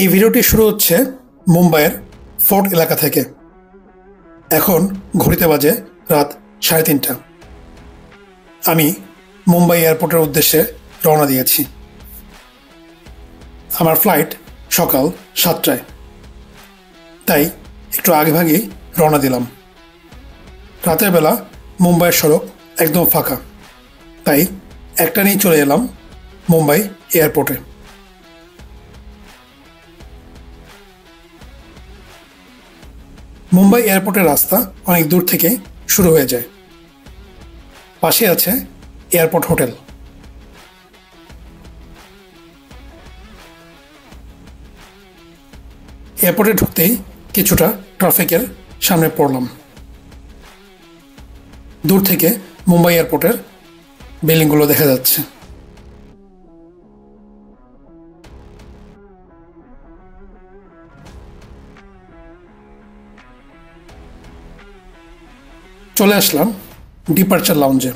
এই ভিডিওটি শুরু হচ্ছে মুম্বাইয়ের ফোর্ট এলাকা থেকে। এখন ঘড়িতে বাজে রাত 3:30। আমি মুম্বাই এয়ারপোর্টের উদ্দেশ্যে রওনা দিয়েছি। আমার ফ্লাইট সকাল 7টায়, তাই একটু আগেভাগেই রওনা দিলাম। রাতের বেলা মুম্বাইয়ের সড়ক একদম ফাঁকা, তাই একটা নিয়ে চলে এলাম মুম্বাই এয়ারপোর্টে। মুম্বাই এয়ারপোর্টের রাস্তা অনেক দূর থেকে শুরু হয়ে যায়। পাশে আছে এয়ারপোর্ট হোটেল। এয়ারপোর্টে ঢুকতেই কিছুটা ট্রাফিকের সামনে পড়লাম। দূর থেকে মুম্বাই এয়ারপোর্টের বিল্ডিংগুলো দেখা যাচ্ছে। চলে আসলাম ডিপার্চার লাউঞ্জে।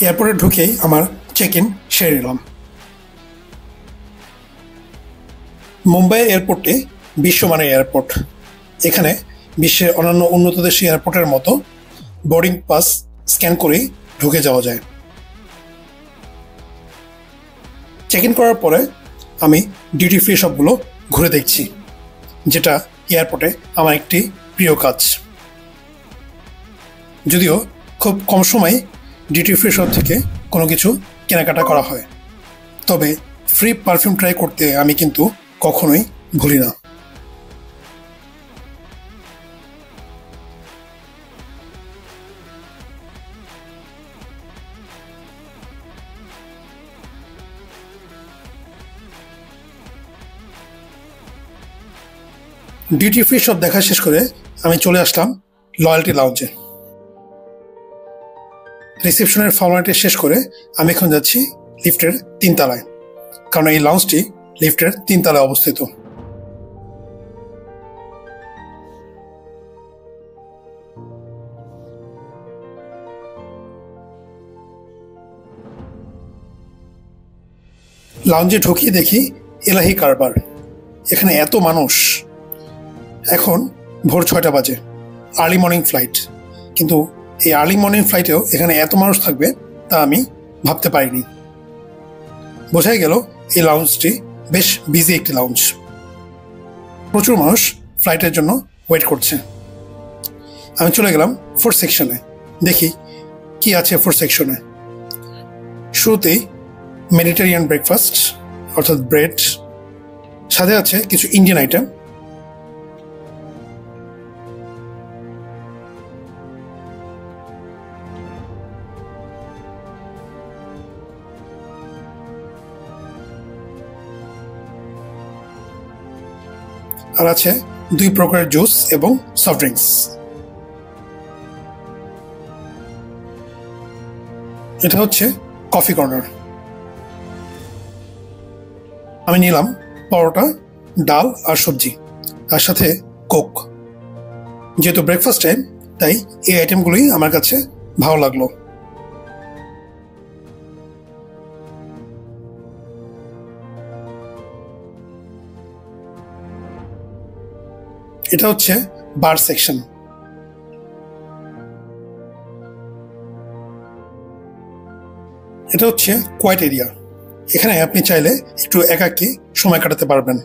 এয়ারপোর্টে ঢুকেই আমার চেক ইন সেরে নিলাম। মুম্বাই এয়ারপোর্টটি বিশ্বমানের এয়ারপোর্ট। এখানে বিশ্বের অন্যান্য উন্নত দেশি এয়ারপোর্টের মতো বোর্ডিং পাস স্ক্যান করেই ঢুকে যাওয়া যায়। চেক ইন করার পরে আমি ডিউটি ফ্রি শপগুলো ঘুরে দেখছি, যেটা এয়ারপোর্টে আমার একটি প্রিয় কাজ। যদিও খুব কম সময় ডিউটি ফ্রি শপ থেকে কোনো কিছু কেনাকাটা করা হয়, তবে ফ্রি পারফিউম ট্রাই করতে আমি কিন্তু কখনোই ভুলি না। ডিউটি ফ্রি শপ দেখা শেষ করে আমি চলে আসলাম লয়্যালটি লাউঞ্জে। রিসেপশনের ফর্মালিটি শেষ করে আমি এখন যাচ্ছি লিফটের 3 তলায়, কারণ এই লাউঞ্জটি লিফটের 3 তলায় অবস্থিত। লাউঞ্জে ঢুকিয়ে দেখি এলাহি কারবার। এখানে এত মানুষ। এখন ভোর 6টা বাজে, আর্লি মর্নিং ফ্লাইট, কিন্তু এই আর্লি মর্নিং ফ্লাইটেও এখানে এত মানুষ থাকবে তা আমি ভাবতে পারিনি। বোঝাই গেল এই লাউঞ্জটি বেশ বিজি একটি লাউঞ্জ। প্রচুর মানুষ ফ্লাইটের জন্য ওয়েট করছে। আমি চলে গেলাম ফোর্থ সেকশনে, দেখি কি আছে ফোর্থ সেকশনে। শুরুতেই মেডিটেরিয়ান ব্রেকফাস্ট, অর্থাৎ ব্রেড, সাথে আছে কিছু ইন্ডিয়ান আইটেম। আর আছে 2 প্রকারের জুস এবং সফট ড্রিঙ্কস। এটা হচ্ছে কফি কর্নার। আমি নিলাম পরোটা, ডাল আর সবজি, আর সাথে কোক। যেহেতু ব্রেকফাস্ট টাইম, তাই এই আইটেমগুলোই আমার কাছে ভালো লাগলো। এটা হচ্ছে বার সেকশন। এটা হচ্ছে কোয়াইট এরিয়া। এখানে আপনি চাইলে একটু একাকী সময় কাটাতে পারবেন।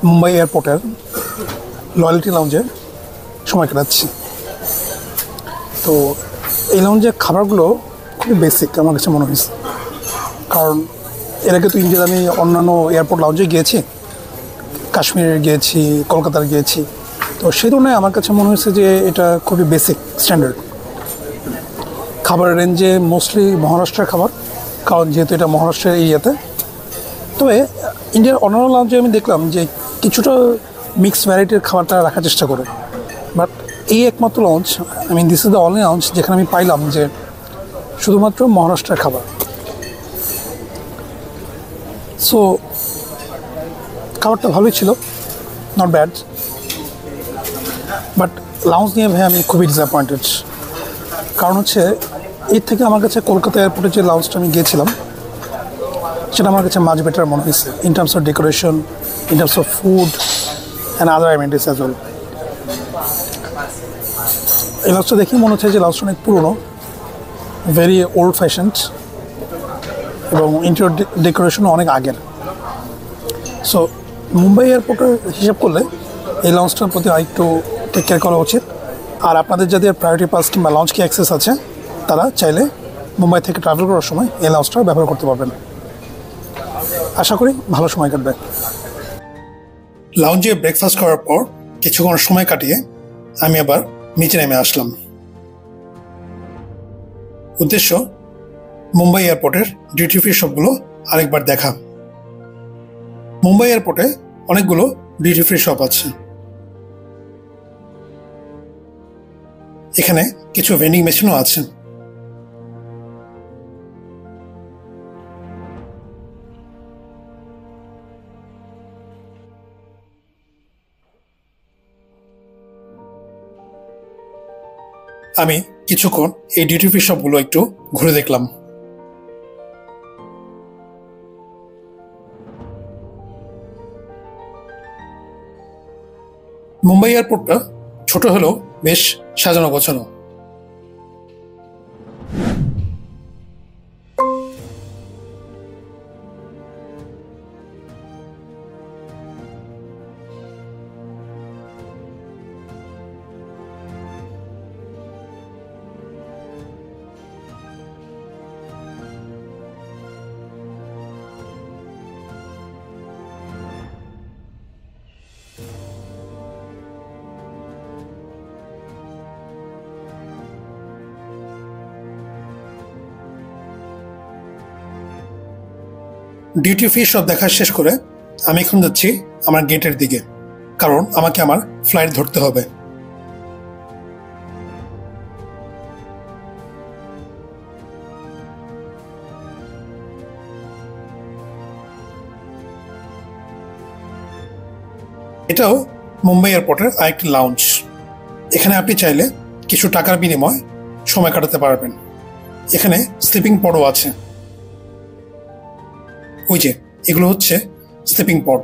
মুম্বাই এয়ারপোর্টের লয়্যালটি লাউঞ্জে সময় কাটাচ্ছি। তো এই লাউঞ্জের খাবারগুলো খুবই বেসিক আমার কাছে মনে হয়েছে, কারণ এর আগে তো ইন্ডিয়ার আমি অন্যান্য এয়ারপোর্ট লাউঞ্জে গিয়েছি, কাশ্মীরে গিয়েছি, কলকাতার গিয়েছি। তো সেই তুলনায় আমার কাছে মনে হয়েছে যে এটা খুবই বেসিক স্ট্যান্ডার্ড। খাবারের রেঞ্জে মোস্টলি মহারাষ্ট্রের খাবার, কারণ যেহেতু এটা মহারাষ্ট্রের এরিয়াতে। তবে ইন্ডিয়ার অন্যান্য লাউঞ্জে আমি দেখলাম যে কিছুটা মিক্সড ভ্যারাইটির খাবারটা রাখার চেষ্টা করে, বাট এই একমাত্র launch, this is the only launch যেখানে আমি পাইলাম যে শুধুমাত্র মহারাষ্ট্রের খাবার। সো খাবারটা ভালোই ছিল, নট ব্যাড, বাট লাউঞ্জ নিয়ে ভাই আমি খুবই ডিসঅ্যাপয়েন্টেড। কারণ হচ্ছে এর থেকে আমার কাছে কলকাতা এয়ারপোর্টে যে লাউঞ্জটা আমি গিয়েছিলাম সেটা আমার কাছে মাচ বেটার মনে হয়েছে, in terms of decoration, in terms of food and other amenities as well. এই লাউঞ্জটা দেখি মনে হচ্ছে যে লাউঞ্জটা অনেক পুরোনো, ভেরি ওল্ড ফ্যাশনড, এবং ইন্টেরিয়র ডেকোরেশনও অনেক আগের। সো মুম্বাই এয়ারপোর্টের হিসাব করলে এই লঞ্চটার প্রতি আরেকটু টেক কেয়ার করা উচিত। আর আপনাদের যাদের প্রায়োরিটি পাস কিংবা লঞ্চ কি অ্যাক্সেস আছে তারা চাইলে মুম্বাই থেকে ট্রাভেল করার সময় এই লঞ্চটা ব্যবহার করতে পারবেন। আশা করি ভালো সময় কাটবে। লাউঞ্জে ব্রেকফাস্ট করার পর কিছুক্ষণ সময় কাটিয়ে আমি আবার নিচে নেমে আসলাম। উদ্দেশ্য মুম্বাই এয়ারপোর্টের ডিউটি ফ্রি শপগুলো আরেকবার দেখা। মুম্বাই এয়ারপোর্টে অনেকগুলো ডিউটি ফ্রি শপ আছে। এখানে কিছু ভেন্ডিং মেশিনও আছে। আমি কিছুক্ষণ এই ডিউটি ফ্রি শপগুলো একটু ঘুরে দেখলাম। মুম্বাই এয়ারপোর্টটা ছোট হলেও বেশ সাজানো গোছানো। ডিউটি ফ্রি সব দেখা শেষ করে আমি এখন যাচ্ছি আমার গেটের দিকে, কারণ আমাকে আমার ফ্লাইট ধরতে হবে। এটাও মুম্বাই এয়ারপোর্টের আরেকটি লাউঞ্জ। এখানে আপনি চাইলে কিছু টাকার বিনিময়ে সময় কাটাতে পারবেন। এখানে স্লিপিং পডও আছে। ওই যে এগুলো হচ্ছে স্লিপিং পড।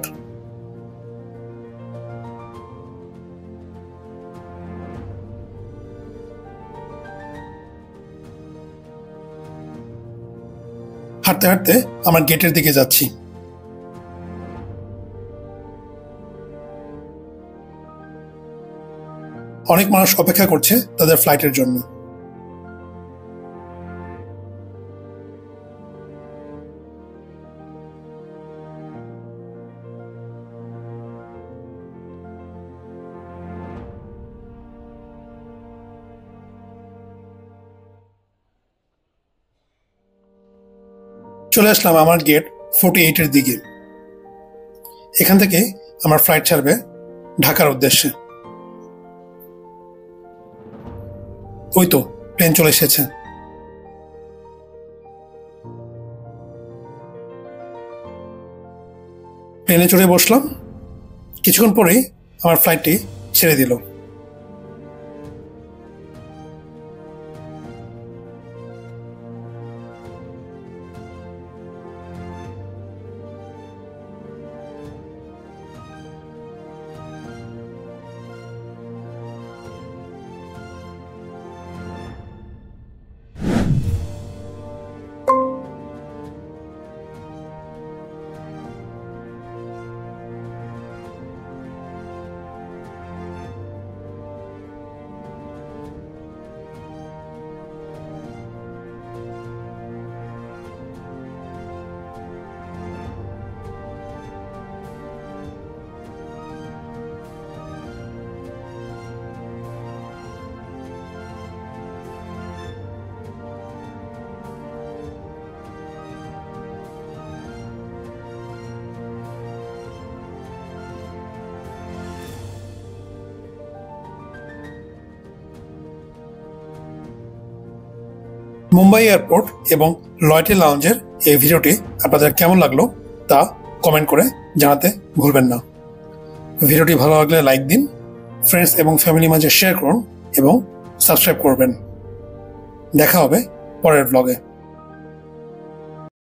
হাঁটতে হাঁটতে আমার গেটের দিকে যাচ্ছি। অনেক মানুষ অপেক্ষা করছে তাদের ফ্লাইটের জন্য। চলে আসলাম আমার গেট 48-এর দিকে। এখান থেকে আমার ফ্লাইট ছাড়বে ঢাকার উদ্দেশ্যে। ওই তো প্লেন চলে এসেছে। প্লেনে চড়ে বসলাম। কিছুক্ষণ পরেই আমার ফ্লাইটটি ছেড়ে দিল। মুম্বাই এয়ারপোর্ট এবং লয়টে লাউঞ্জের এই ভিডিওটি আপনাদের কেমন লাগলো তা কমেন্ট করে জানাতে ভুলবেন না। ভিডিওটি ভালো লাগলে লাইক দিন, ফ্রেন্ডস এবং ফ্যামিলির মাঝে শেয়ার করুন এবং সাবস্ক্রাইব করবেন। দেখা হবে পরের ব্লগে।